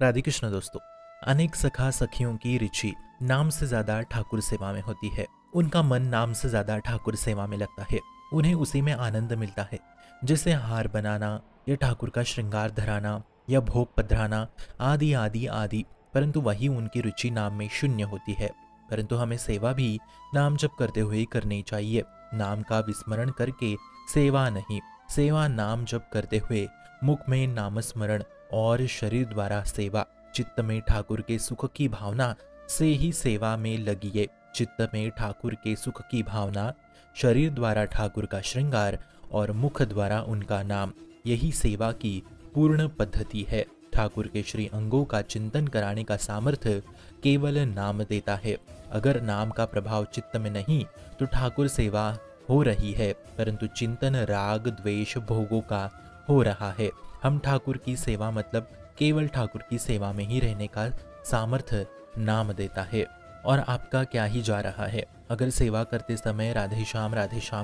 राधे कृष्ण दोस्तों। अनेक सखा सखियों की रुचि नाम से ज्यादा ठाकुर सेवा में होती है। उनका मन नाम से ज्यादा ठाकुर सेवा में लगता है। उन्हें उसी में आनंद मिलता है, जैसे हार बनाना या ठाकुर का श्रृंगार धराना या भोग पधराना आदि आदि आदि। परंतु वही उनकी रुचि नाम में शून्य होती है। परंतु हमें सेवा भी नाम जप करते हुए करनी चाहिए। नाम का विस्मरण करके सेवा नहीं, सेवा नाम जप करते हुए मुख में नामस्मरण और शरीर द्वारा सेवा। चित्त में ठाकुर के सुख की भावना से ही सेवा में लगिए। चित्त में ठाकुर के सुख की भावना, शरीर द्वारा ठाकुर का श्रृंगार और मुख द्वारा उनका नाम, यही सेवा की पूर्ण पद्धति है। ठाकुर के श्री अंगों का चिंतन कराने का सामर्थ्य केवल नाम देता है। अगर नाम का प्रभाव चित्त में नहीं तो ठाकुर सेवा हो रही है, परंतु चिंतन राग द्वेष भोगों का हो रहा है। हम ठाकुर की सेवा मतलब केवल ठाकुर की सेवा में ही रहने का सामर्थ्य नाम देता है। और आपका क्या ही जा रहा है अगर सेवा करते समय राधे श्याम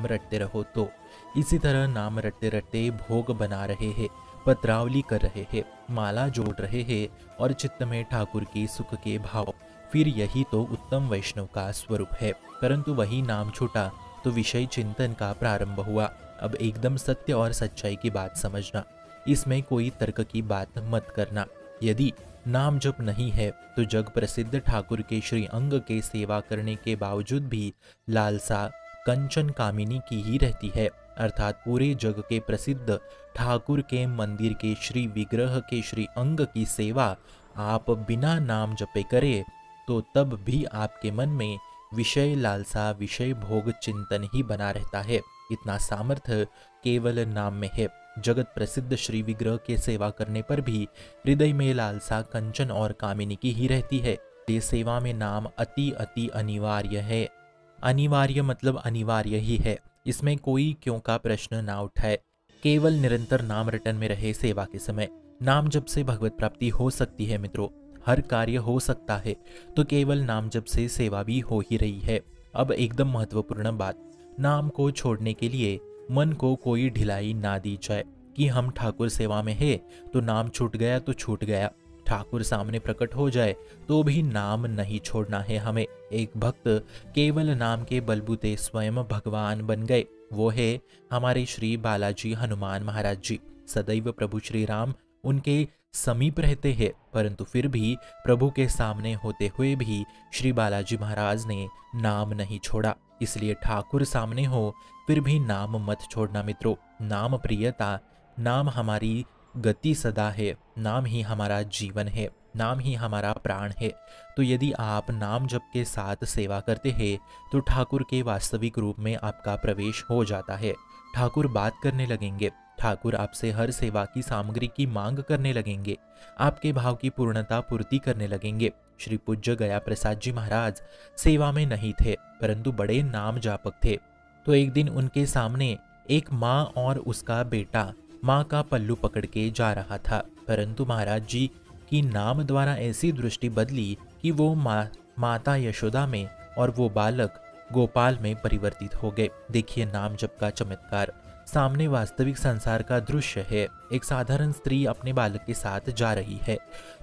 रटते रहो तो। इसी तरह नाम रटते रटते भोग बना रहे हैं, पत्रावली कर रहे हैं, माला जोड़ रहे हैं और चित्त में ठाकुर के सुख के भाव, फिर यही तो उत्तम वैष्णव का स्वरूप है। परंतु वही नाम छूटा तो विषय चिंतन का प्रारंभ हुआ। अब एकदम सत्य और सच्चाई की बात समझना, इसमें कोई तर्क की बात मत करना। यदि नाम जप नहीं है तो जग प्रसिद्ध ठाकुर के श्री अंग के सेवा करने के बावजूद भी लालसा कंचन कामिनी की ही रहती है। अर्थात पूरे जग के प्रसिद्ध ठाकुर के मंदिर के श्री विग्रह के श्री अंग की सेवा आप बिना नाम जपे करें तो तब भी आपके मन में विषय लालसा, विषय भोग चिंतन ही बना रहता है। इतना सामर्थ्य केवल नाम में है। जगत प्रसिद्ध श्री विग्रह के सेवा करने पर भी हृदय में लालसा कंचन और कामिनी की ही रहती है। ये सेवा में नाम अति अति अनिवार्य है। अनिवार्य मतलब अनिवार्य ही है, इसमें कोई क्यों का प्रश्न ना उठाए। केवल निरंतर नाम रटन में रहे सेवा के समय। नाम जप से भगवत प्राप्ति हो सकती है मित्रों, हर कार्य हो सकता है, तो केवल नाम जप से सेवा भी हो ही रही है। अब एकदम महत्वपूर्ण बात, नाम को छोड़ने के लिए मन को कोई ढिलाई ना दी जाए कि हम ठाकुर सेवा में है तो नाम छूट गया तो छूट गया। ठाकुर सामने प्रकट हो जाए तो भी नाम नहीं छोड़ना है हमें। एक भक्त केवल नाम के बलबूते स्वयं भगवान बन गए, वो है हमारे श्री बालाजी हनुमान महाराज जी। सदैव प्रभु श्री राम उनके समीप रहते हैं, परंतु फिर भी प्रभु के सामने होते हुए भी श्री बालाजी महाराज ने नाम नहीं छोड़ा। इसलिए ठाकुर सामने हो फिर भी नाम मत छोड़ना मित्रों। नाम प्रियता, नाम हमारी गति सदा है, नाम ही हमारा जीवन है, नाम ही हमारा प्राण है। तो यदि आप नाम जप के साथ सेवा करते हैं तो ठाकुर के वास्तविक रूप में आपका प्रवेश हो जाता है। ठाकुर बात करने लगेंगे, ठाकुर आपसे हर सेवा की सामग्री की मांग करने लगेंगे, आपके भाव की पूर्णता पूर्ति करने लगेंगे। श्री पूज्य गया प्रसाद जी महाराज सेवा में नहीं थे, परंतु बड़े नाम जापक थे। तो एक दिन उनके सामने एक माँ और उसका बेटा माँ का पल्लू पकड़ के जा रहा था, परंतु महाराज जी की नाम द्वारा ऐसी दृष्टि बदली कि वो माता यशोदा में और वो बालक गोपाल में परिवर्तित हो गए। देखिए नाम जप का चमत्कार। सामने वास्तविक संसार का दृश्य है। एक साधारण स्त्री अपने बालक के साथ जा रही है,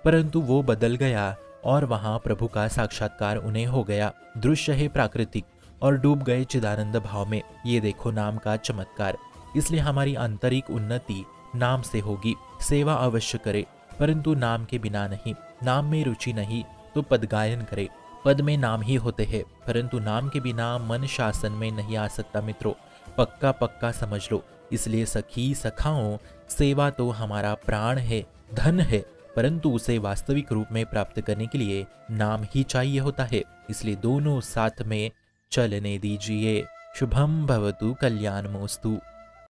परंतु वो बदल गया और वहां प्रभु का साक्षात्कार उन्हें हो गया। दृश्य है प्राकृतिक और डूब गए चिदानंद भाव में। ये देखो नाम का चमत्कार। इसलिए हमारी आंतरिक उन्नति नाम से होगी। सेवा अवश्य करे, परंतु नाम के बिना नहीं। नाम में रुचि नहीं तो पद गायन करे। पद में नाम ही होते हैं, परंतु नाम के बिना मन शासन में नहीं आ सकता मित्रों। पक्का पक्का समझ लो। इसलिए सखी सखाओं, सेवा तो हमारा प्राण है, धन है, परंतु उसे वास्तविक रूप में प्राप्त करने के लिए नाम ही चाहिए होता है। इसलिए दोनों साथ में चलने दीजिए। शुभम भवतु कल्याणमोस्तु।